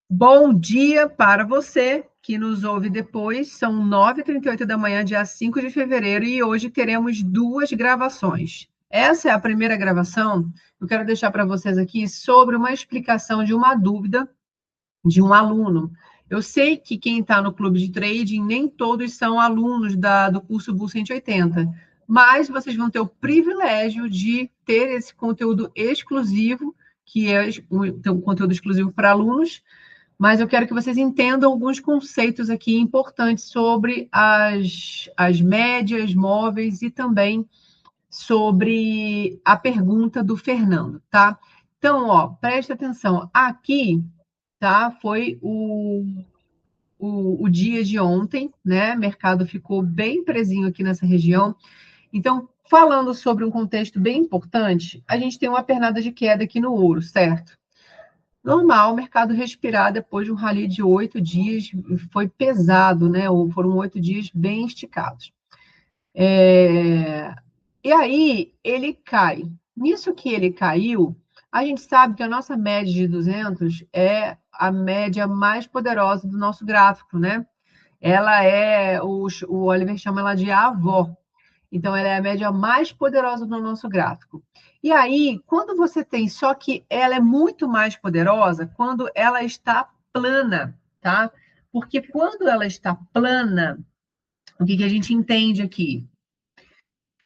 Bom dia para você que nos ouve depois. São 9h38 da manhã, dia 5 de fevereiro, e hoje teremos duas gravações. Essa é a primeira gravação. Eu quero deixar para vocês aqui sobre uma explicação de uma dúvida de um aluno. Eu sei que quem está no clube de trading, nem todos são alunos do curso Bull 180, mas vocês vão ter o privilégio de ter esse conteúdo exclusivo, que é um conteúdo exclusivo para alunos, mas eu quero que vocês entendam alguns conceitos aqui importantes sobre as médias móveis e também sobre a pergunta do Fernando, tá? Então, ó, preste atenção. Aqui, tá? Foi o dia de ontem, né? O mercado ficou bem presinho aqui nessa região. Então, falando sobre um contexto bem importante, a gente tem uma pernada de queda aqui no ouro, certo? Normal, o mercado respirar depois de um rally de 8 dias, foi pesado, né? Ou foram 8 dias bem esticados. E aí, ele cai. Nisso que ele caiu, a gente sabe que a nossa média de 200 é a média mais poderosa do nosso gráfico, né? Ela é, o Oliver chama ela de avó. Então, ela é a média mais poderosa do nosso gráfico. E aí, quando você tem, só que ela é muito mais poderosa quando ela está plana, tá? Porque quando ela está plana, o que a gente entende aqui?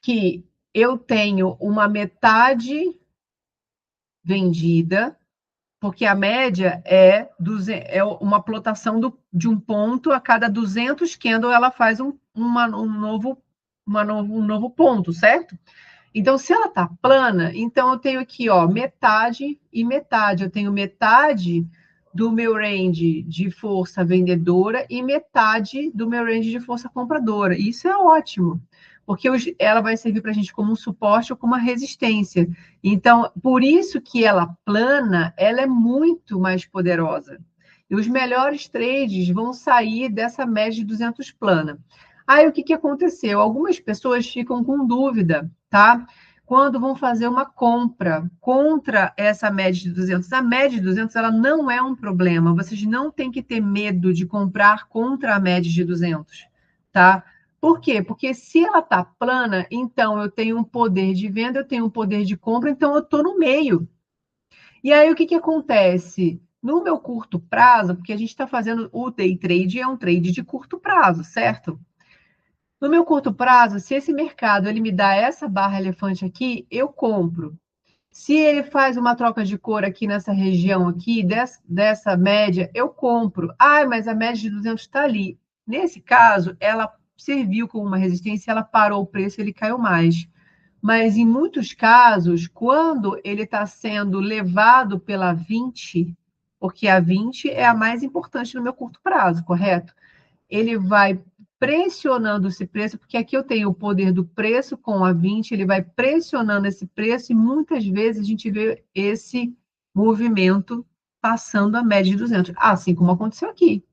Que eu tenho uma metade vendida, porque a média é uma plotação de um ponto a cada 200 candles, ela faz um novo ponto, certo? Então, se ela está plana, então eu tenho aqui, ó, metade e metade. Eu tenho metade do meu range de força vendedora e metade do meu range de força compradora. Isso é ótimo, porque ela vai servir para a gente como um suporte ou como uma resistência. Então, por isso que ela plana, ela é muito mais poderosa. E os melhores trades vão sair dessa média de 200 plana. Aí, o que aconteceu? Algumas pessoas ficam com dúvida, tá? Quando vão fazer uma compra contra essa média de 200. A média de 200, ela não é um problema. Vocês não têm que ter medo de comprar contra a média de 200, tá? Por quê? Porque se ela está plana, então eu tenho um poder de venda, eu tenho um poder de compra, então eu estou no meio. E aí, o que acontece? No meu curto prazo, porque a gente está fazendo o day trade, é um trade de curto prazo, certo? No meu curto prazo, se esse mercado ele me dá essa barra elefante aqui, eu compro. Se ele faz uma troca de cor aqui nessa região aqui, dessa média, eu compro. Ah, mas a média de 200 está ali. Nesse caso, ela serviu como uma resistência, ela parou o preço, ele caiu mais. Mas em muitos casos, quando ele está sendo levado pela 20, porque a 20 é a mais importante no meu curto prazo, correto? Ele vai pressionando esse preço, porque aqui eu tenho o poder do preço com a 20, ele vai pressionando esse preço e muitas vezes a gente vê esse movimento passando a média de 200, assim como aconteceu aqui,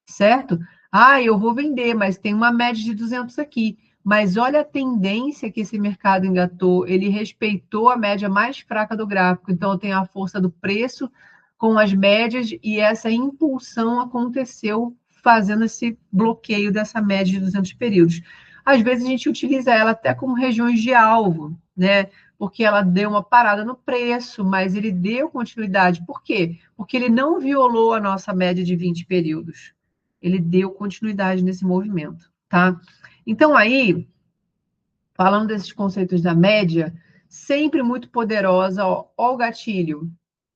certo? Ah, eu vou vender, mas tem uma média de 200 aqui. Mas olha a tendência que esse mercado engatou, ele respeitou a média mais fraca do gráfico, então eu tenho a força do preço com as médias e essa impulsão aconteceu fazendo esse bloqueio dessa média de 200 períodos. Às vezes a gente utiliza ela até como regiões de alvo, né? Porque ela deu uma parada no preço, mas ele deu continuidade. Por quê? Porque ele não violou a nossa média de 20 períodos. Ele deu continuidade nesse movimento, tá? Então aí, falando desses conceitos da média, sempre muito poderosa, ó o gatilho,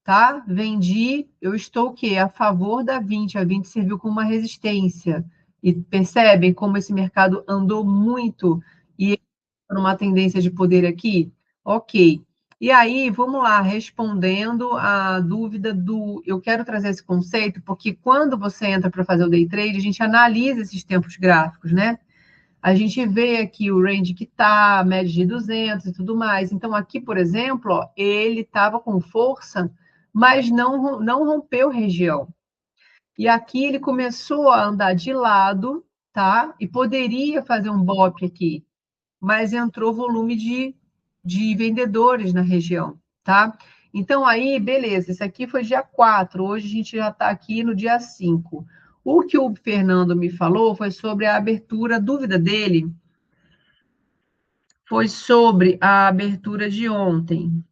tá? Vendi, eu estou o quê? A favor da 20, a 20 serviu como uma resistência. E percebem como esse mercado andou muito e numa tendência de poder aqui? Ok. E aí, vamos lá, respondendo a dúvida do... Eu quero trazer esse conceito, porque quando você entra para fazer o day trade, a gente analisa esses tempos gráficos, né? A gente vê aqui o range que está, a média de 200 e tudo mais. Então, aqui, por exemplo, ó, ele estava com força, mas não rompeu região. E aqui ele começou a andar de lado, tá? E poderia fazer um BOP aqui, mas entrou volume de vendedores na região, tá? Então, aí, beleza, esse aqui foi dia 4, hoje a gente já está aqui no dia 5. O que o Fernando me falou foi sobre a abertura, a dúvida dele foi sobre a abertura de ontem.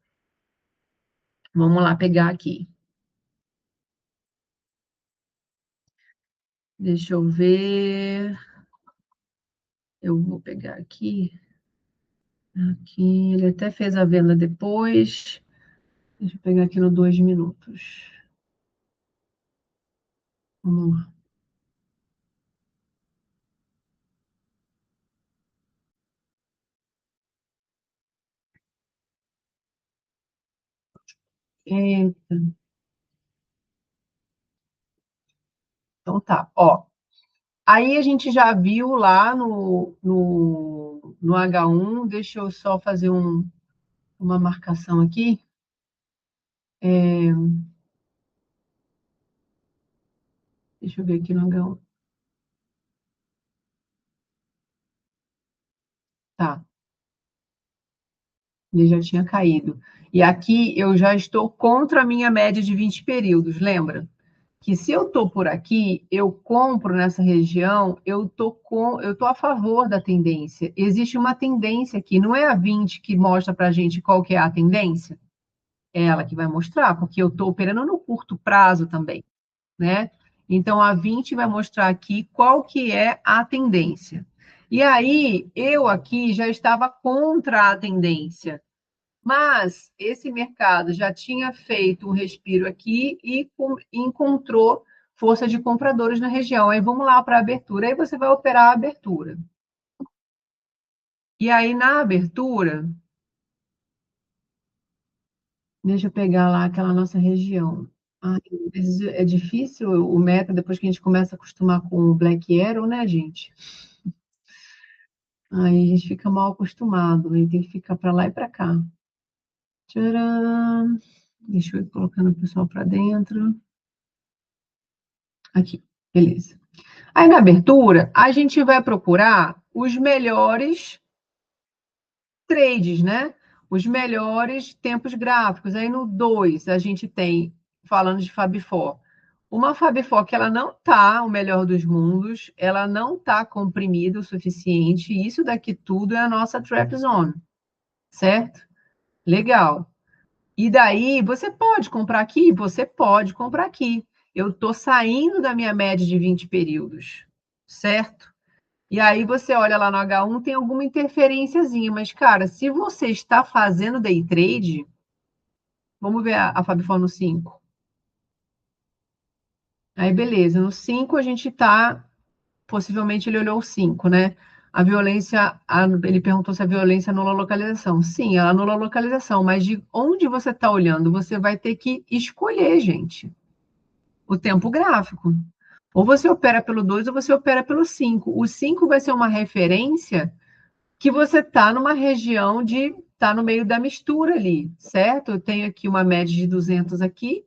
Vamos lá pegar aqui. Deixa eu ver. Eu vou pegar aqui. Aqui, ele até fez a venda depois. Deixa eu pegar aqui no 2 minutos. Vamos lá. Eita, então tá, ó. Aí a gente já viu lá no H1, deixa eu só fazer uma marcação aqui. Deixa eu ver aqui no H1. Tá, ele já tinha caído. E aqui eu já estou contra a minha média de 20 períodos, lembra? Que se eu estou por aqui, eu compro nessa região, eu tô a favor da tendência. Existe uma tendência aqui, não é a 20 que mostra para a gente qual que é a tendência? É ela que vai mostrar, porque eu estou operando no curto prazo também, né? Então, a 20 vai mostrar aqui qual que é a tendência. E aí, eu aqui já estava contra a tendência, mas esse mercado já tinha feito um respiro aqui e encontrou força de compradores na região. Aí vamos lá para a abertura. Aí você vai operar a abertura. E aí na abertura, deixa eu pegar lá aquela nossa região. Ai, às vezes é difícil o meta depois que a gente começa a acostumar com o Black Arrow, né, gente? Aí a gente fica mal acostumado, aí tem que ficar para lá e para cá. Tcharam! Deixa eu ir colocando o pessoal para dentro. Aqui, beleza. Aí na abertura, a gente vai procurar os melhores trades, né? Os melhores tempos gráficos. Aí no 2 a gente tem, falando de Fab4, uma Fab4 que ela não está o melhor dos mundos, ela não está comprimida o suficiente, e isso daqui tudo é a nossa trap zone, certo? Legal. E daí, você pode comprar aqui? Você pode comprar aqui. Eu estou saindo da minha média de 20 períodos, certo? E aí você olha lá no H1, tem alguma interferênciazinha, mas, cara, se você está fazendo day trade, vamos ver a Fabifor no 5. Aí, beleza, no 5 a gente está, possivelmente ele olhou o 5, né? A violência, ele perguntou se a violência anula a localização. Sim, ela anula a localização, mas de onde você está olhando, você vai ter que escolher, gente, o tempo gráfico. Ou você opera pelo 2 ou você opera pelo 5. O 5 vai ser uma referência que você está numa região de está no meio da mistura ali, certo? Eu tenho aqui uma média de 200 aqui,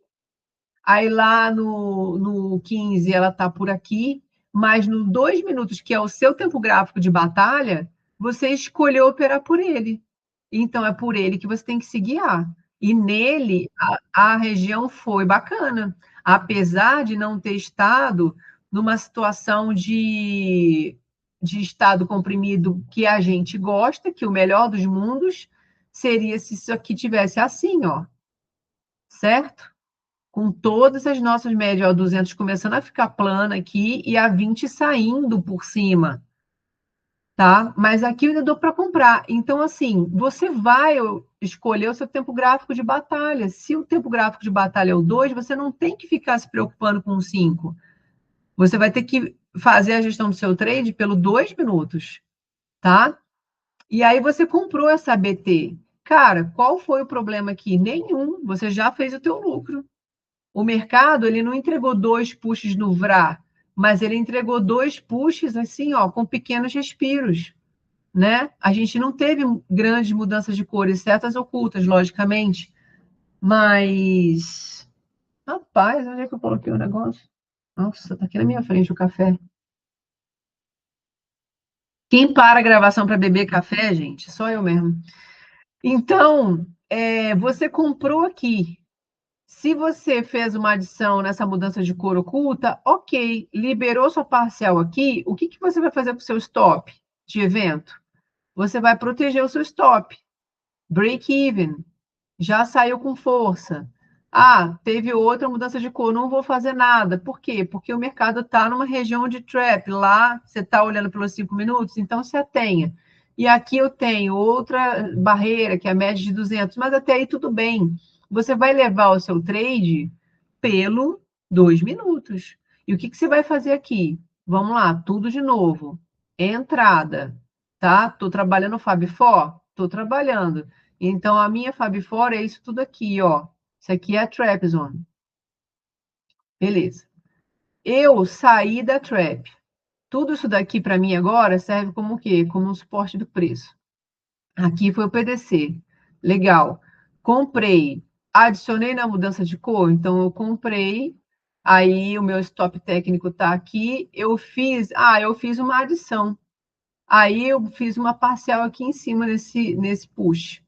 aí lá no 15 ela está por aqui, mas no 2 minutos, que é o seu tempo gráfico de batalha, você escolheu operar por ele. Então é por ele que você tem que se guiar. E nele a região foi bacana, apesar de não ter estado numa situação de estado comprimido que a gente gosta, que o melhor dos mundos seria se isso aqui tivesse assim, ó, certo? Com todas as nossas médias, ó, 200 começando a ficar plana aqui e a 20 saindo por cima, tá? Mas aqui eu ainda dou para comprar. Então, assim, você vai escolher o seu tempo gráfico de batalha. Se o tempo gráfico de batalha é o 2, você não tem que ficar se preocupando com o 5. Você vai ter que fazer a gestão do seu trade pelo 2 minutos, tá? E aí você comprou essa BT. Cara, qual foi o problema aqui? Nenhum. Você já fez o teu lucro. O mercado, ele não entregou 2 pushes no VRA, mas ele entregou 2 pushes assim, ó, com pequenos respiros, né? A gente não teve grandes mudanças de cores, certas ocultas, logicamente, mas rapaz, onde é que eu coloquei o negócio? Nossa, tá aqui na minha frente o café. Quem para a gravação para beber café, gente? Só eu mesmo. Então, você comprou aqui. Se você fez uma adição nessa mudança de cor oculta, ok, liberou sua parcial aqui, o que que você vai fazer com o seu stop de evento? Você vai proteger o seu stop. Break even. Já saiu com força. Ah, teve outra mudança de cor, não vou fazer nada. Por quê? Porque o mercado está numa região de trap. Lá, você está olhando pelos 5 minutos, então se atenha. E aqui eu tenho outra barreira, que é a média de 200, mas até aí tudo bem. Você vai levar o seu trade pelo 2 minutos. E o que que você vai fazer aqui? Vamos lá, tudo de novo. Entrada, tá? Estou trabalhando o Fab Four? Estou trabalhando. Então, a minha Fab Four é isso tudo aqui, ó. Isso aqui é a Trap Zone. Beleza. Eu saí da Trap. Tudo isso daqui, para mim, agora, serve como o quê? Como um suporte do preço. Aqui foi o PDC. Legal. Comprei. Adicionei na mudança de cor. Então, eu comprei. Aí, o meu stop técnico está aqui. Eu fiz uma adição. Aí, eu fiz uma parcial aqui em cima nesse push.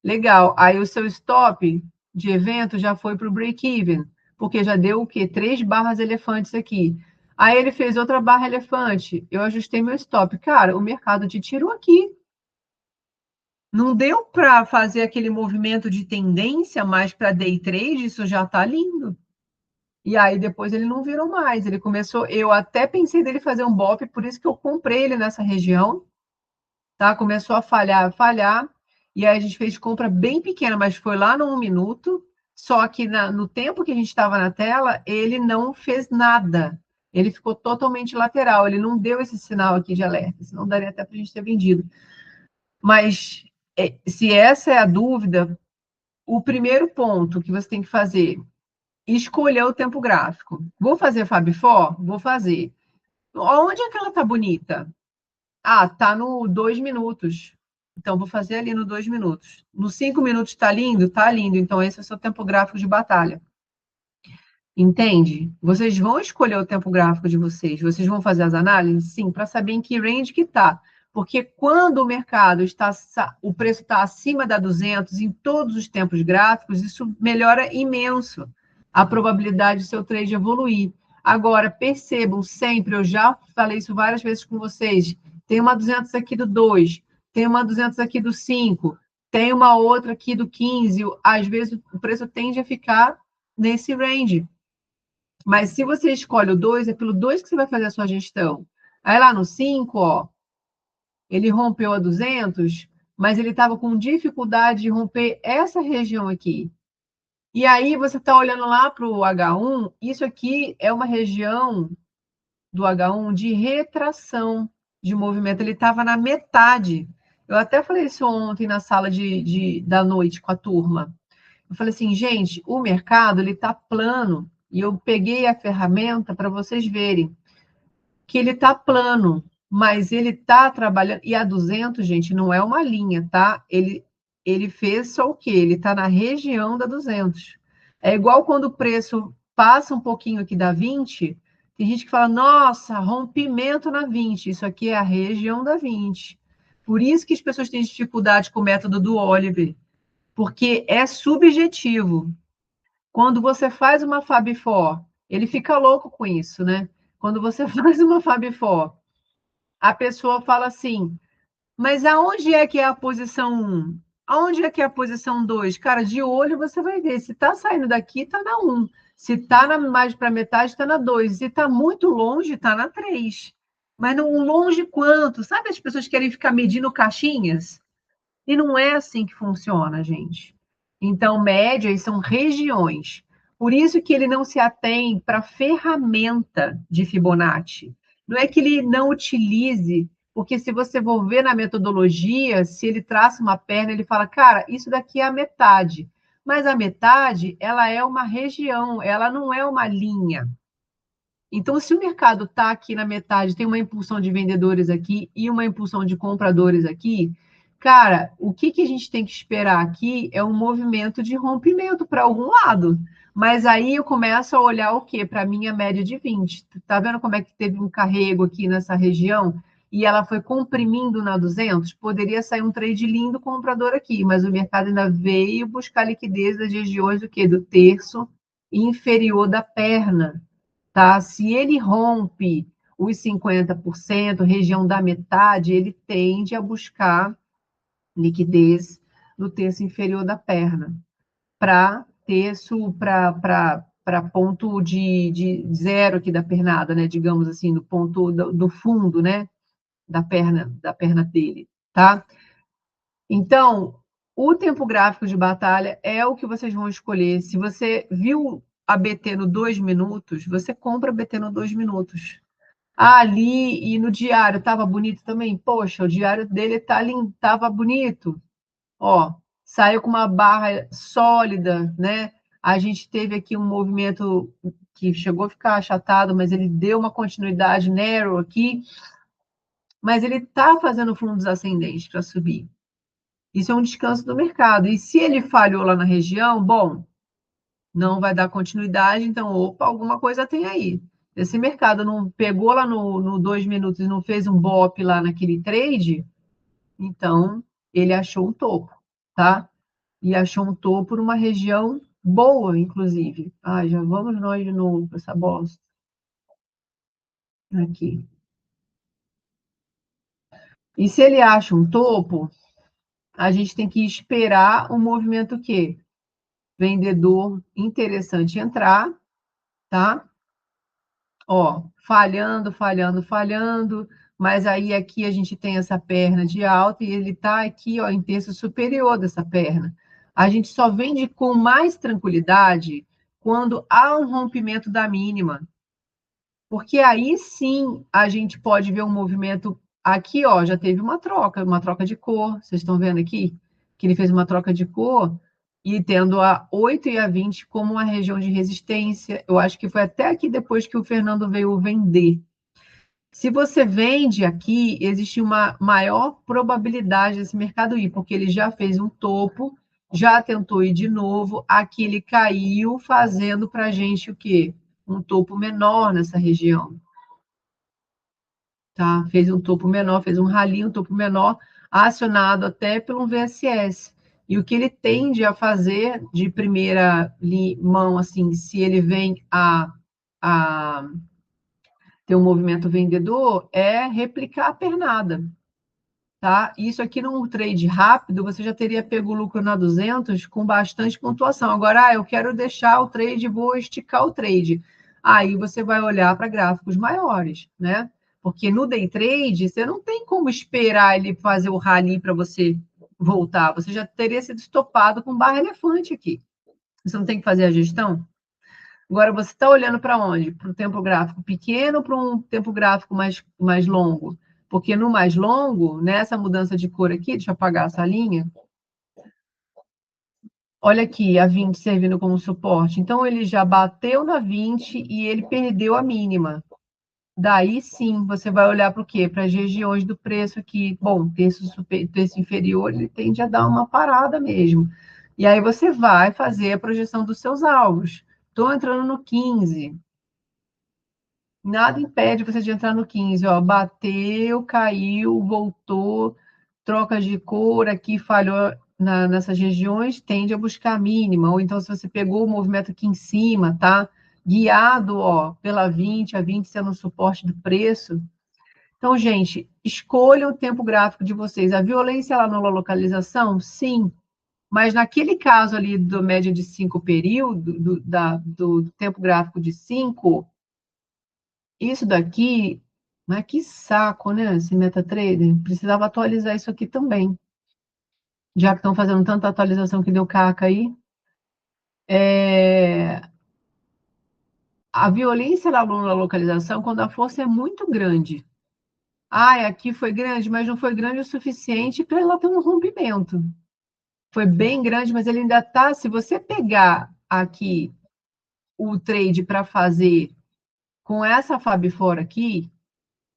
Legal. Aí o seu stop de evento já foi para o break-even, porque já deu o quê? 3 barras elefantes aqui. Aí ele fez outra barra elefante. Eu ajustei meu stop. Cara, o mercado te tirou aqui. Não deu para fazer aquele movimento de tendência mais para day trade, isso já está lindo. E aí depois ele não virou mais. Ele começou. Eu até pensei dele fazer um BOP, por isso que eu comprei ele nessa região. Tá? Começou a falhar, e aí a gente fez compra bem pequena, mas foi lá no 1 minuto, só que no tempo que a gente estava na tela, ele não fez nada. Ele ficou totalmente lateral, ele não deu esse sinal aqui de alerta, senão daria até para a gente ter vendido. Mas se essa é a dúvida, o primeiro ponto que você tem que fazer, escolher o tempo gráfico. Vou fazer Fab Four? Vou fazer. Onde é que ela tá bonita? Ah, tá no 2 minutos. Então, vou fazer ali no 2 minutos. No 5 minutos tá lindo? Tá lindo. Então, esse é o seu tempo gráfico de batalha. Entende? Vocês vão escolher o tempo gráfico de vocês. Vocês vão fazer as análises? Sim, para saber em que range que tá. Porque quando o mercado está, o preço está acima da 200 em todos os tempos gráficos, isso melhora imenso a probabilidade do seu trade evoluir. Agora, percebam sempre, eu já falei isso várias vezes com vocês, tem uma 200 aqui do 2, tem uma 200 aqui do 5, tem uma outra aqui do 15, às vezes o preço tende a ficar nesse range. Mas se você escolhe o 2, é pelo 2 que você vai fazer a sua gestão. Aí lá no 5, ó, ele rompeu a 200, mas ele estava com dificuldade de romper essa região aqui. E aí você está olhando lá para o H1, isso aqui é uma região do H1 de retração de movimento. Ele estava na metade. Eu até falei isso ontem na sala da noite com a turma. Eu falei assim, gente, o mercado ele está plano. E eu peguei a ferramenta para vocês verem que ele está plano, mas ele está trabalhando. E a 200, gente, não é uma linha, tá? Ele fez só o quê? Ele está na região da 200. É igual quando o preço passa um pouquinho aqui da 20, tem gente que fala, nossa, rompimento na 20. Isso aqui é a região da 20. Por isso que as pessoas têm dificuldade com o método do Oliver, porque é subjetivo. Quando você faz uma Fab Four, ele fica louco com isso, né? Quando você faz uma Fab Four, a pessoa fala assim, mas aonde é que é a posição 1? Aonde é que é a posição 2? Cara, de olho você vai ver. Se tá saindo daqui, tá na 1. Se tá mais para metade, tá na 2. Se tá muito longe, tá na 3. Mas não longe quanto? Sabe, as pessoas querem ficar medindo caixinhas? E não é assim que funciona, gente. Então, médias são regiões. Por isso que ele não se atém para a ferramenta de Fibonacci. Não é que ele não utilize, porque se você for ver na metodologia, se ele traça uma perna, ele fala, cara, isso daqui é a metade. Mas a metade, ela é uma região, ela não é uma linha. Então, se o mercado está aqui na metade, tem uma impulsão de vendedores aqui e uma impulsão de compradores aqui, cara, o que a gente tem que esperar aqui é um movimento de rompimento para algum lado. Mas aí eu começo a olhar o quê? Para a minha média de 20. Tá vendo como é que teve um carrego aqui nessa região? e ela foi comprimindo na 200, poderia sair um trade lindo comprador aqui, mas o mercado ainda veio buscar liquidez das regiões do quê? Do terço inferior da perna, tá? Se ele rompe os 50%, região da metade, ele tende a buscar liquidez no terço inferior da perna, para terço, para ponto de zero aqui da pernada, né? Digamos assim, no ponto do fundo, né? Da perna dele, tá? Então, o tempo gráfico de batalha é o que vocês vão escolher. Se você viu a BT no 2 minutos, você compra a BT no 2 minutos. Ah, ali e no diário estava bonito também. Poxa, o diário dele estava bonito. Ó, saiu com uma barra sólida, né? A gente teve aqui um movimento que chegou a ficar achatado, mas ele deu uma continuidade narrow aqui, mas ele está fazendo fundos ascendentes para subir. Isso é um descanso do mercado. E se ele falhou lá na região, bom, não vai dar continuidade, então, opa, alguma coisa tem aí. Esse mercado não pegou lá no 2 minutos e não fez um BOP lá naquele trade, então ele achou um topo, tá? E achou um topo numa região boa, inclusive. Ah, já vamos nós de novo para essa bosta. Aqui. E se ele acha um topo, a gente tem que esperar um movimento o quê? Vendedor interessante entrar, tá? Ó, falhando, falhando, falhando, mas aí aqui a gente tem essa perna de alta e ele tá aqui, ó, em terço superior dessa perna. A gente só vende com mais tranquilidade quando há um rompimento da mínima, porque aí sim a gente pode ver um movimento aqui, ó, já teve uma troca de cor. Vocês estão vendo aqui que ele fez uma troca de cor e tendo a 8 e a 20 como uma região de resistência. Eu acho que foi até aqui depois que o Fernando veio vender. Se você vende aqui, existe uma maior probabilidade desse mercado ir, porque ele já fez um topo, já tentou ir de novo, aqui ele caiu, fazendo para a gente o quê? Um topo menor nessa região, tá? Fez um topo menor, fez um rally, um topo menor, acionado até pelo VSS. E o que ele tende a fazer de primeira mão, assim, se ele vem a ter um movimento vendedor, é replicar a pernada, tá? Isso aqui num trade rápido, você já teria pego o lucro na 200 com bastante pontuação. Agora, eu quero deixar o trade, vou esticar o trade. Aí você vai olhar para gráficos maiores, né? Porque no day trade, você não tem como esperar ele fazer o rally para você voltar. Você já teria sido estopado com barra elefante aqui. Você não tem que fazer a gestão? Agora, você está olhando para onde? Para um tempo gráfico pequeno ou para um tempo gráfico mais longo? Porque no mais longo, nessa mudança de cor aqui, deixa eu apagar essa linha. Olha aqui, a 20 servindo como suporte. Então, ele já bateu na 20 e ele perdeu a mínima. Daí sim, você vai olhar para o quê? Para as regiões do preço aqui. Bom, terço inferior, ele tende a dar uma parada mesmo. E aí você vai fazer a projeção dos seus alvos. Estou entrando no 15. Nada impede você de entrar no 15, ó. Bateu, caiu, voltou, troca de cor aqui, falhou nessas regiões, tende a buscar a mínima. Ou então, se você pegou o movimento aqui em cima, tá? Guiado, ó, pela 20, a 20 sendo o suporte do preço. Então, gente, escolha o tempo gráfico de vocês. A violência ela anula a localização? Sim. Mas naquele caso ali do média de 5 período, do tempo gráfico de 5, isso daqui, mas que saco, né? Esse MetaTrader. Precisava atualizar isso aqui também. Já que estão fazendo tanta atualização que deu caca aí. A violência da localização quando a força é muito grande. Ah, aqui foi grande, mas não foi grande o suficiente para ela ter um rompimento. Foi bem grande, mas ele ainda está. Se você pegar aqui o trade para fazer com essa Fab fora aqui,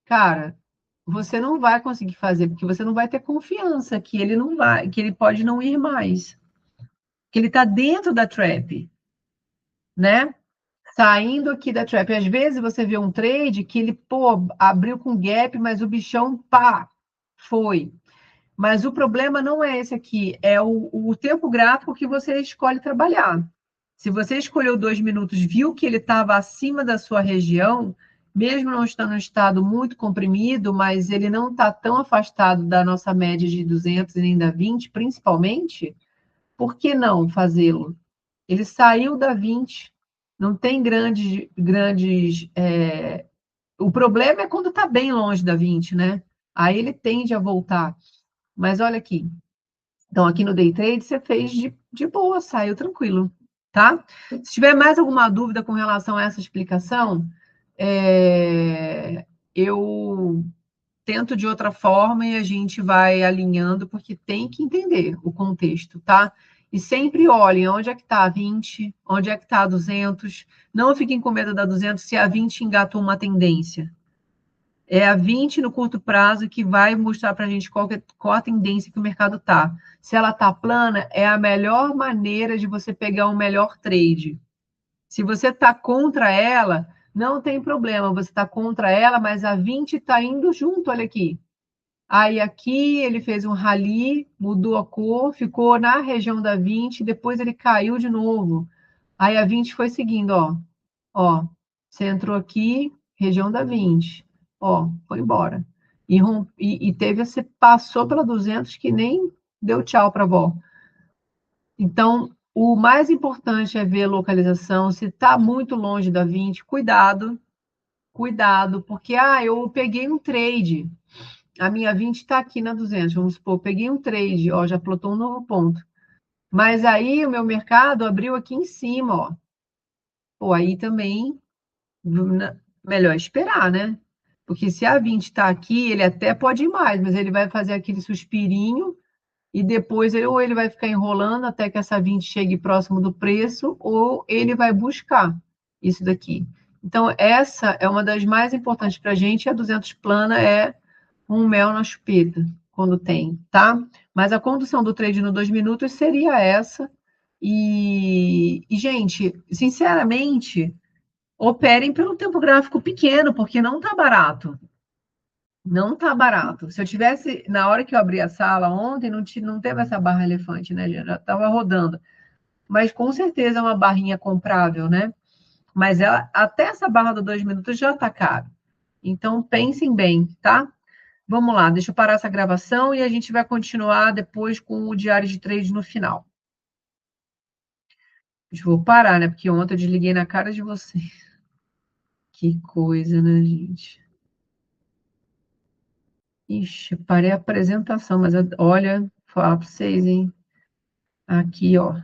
cara, você não vai conseguir fazer, porque você não vai ter confiança que ele não vai, que ele pode não ir mais, que ele está dentro da trap, né? Saindo aqui da trap. Às vezes você vê um trade que ele, pô, abriu com gap, mas o bichão, pá, foi. Mas o problema não é esse aqui, é o tempo gráfico que você escolhe trabalhar. Se você escolheu 2 minutos, viu que ele estava acima da sua região, mesmo não estando em estado muito comprimido, mas ele não está tão afastado da nossa média de 200 e nem da 20, principalmente, por que não fazê-lo? Ele saiu da 20, não tem o problema é quando está bem longe da 20, né? Aí ele tende a voltar. Mas olha aqui, então, aqui no Day Trade, você fez de boa, saiu tranquilo, tá? Se tiver mais alguma dúvida com relação a essa explicação, eu tento de outra forma e a gente vai alinhando, porque tem que entender o contexto, tá? E sempre olhem onde é que está a 20, onde é que está a 200. Não fiquem com medo da 200 se a 20 engatou uma tendência. É a 20 no curto prazo que vai mostrar para a gente qual a tendência que o mercado está. Se ela está plana, é a melhor maneira de você pegar um melhor trade. Se você está contra ela, não tem problema, você está contra ela, mas a 20 está indo junto, olha aqui. Aí aqui ele fez um rally, mudou a cor, ficou na região da 20, depois ele caiu de novo. Aí a 20 foi seguindo, ó. Ó, você entrou aqui, região da 20. Ó, foi embora. E teve, você passou pela 200 que nem deu tchau para a avó. Então, o mais importante é ver a localização. Se está muito longe da 20, cuidado, cuidado, porque eu peguei um trade. A minha 20 está aqui na 200, vamos supor, peguei um trade, ó, já plotou um novo ponto. Mas aí o meu mercado abriu aqui em cima, ó. Pô, aí também melhor esperar, né? Porque se a 20 está aqui, ele até pode ir mais, mas ele vai fazer aquele suspirinho e depois ou ele vai ficar enrolando até que essa 20 chegue próximo do preço, ou ele vai buscar isso daqui. Então, essa é uma das mais importantes para a gente. A 200 plana é um mel na chupeta, quando tem, tá? Mas a condução do trade no 2 minutos seria essa. Gente, sinceramente, operem pelo tempo gráfico pequeno, porque não está barato. Não está barato. Se eu tivesse, na hora que eu abri a sala ontem, não teve essa barra elefante, né? Já estava rodando. Mas com certeza é uma barrinha comprável, né? Mas até essa barra do 2 minutos já está caro. Então pensem bem, tá? Vamos lá, deixa eu parar essa gravação e a gente vai continuar depois com o diário de trade no final. Vou parar, né? Porque ontem eu desliguei na cara de vocês. Que coisa, né, gente? Ixi, parei a apresentação, mas olha, vou falar para vocês, hein? Aqui, ó.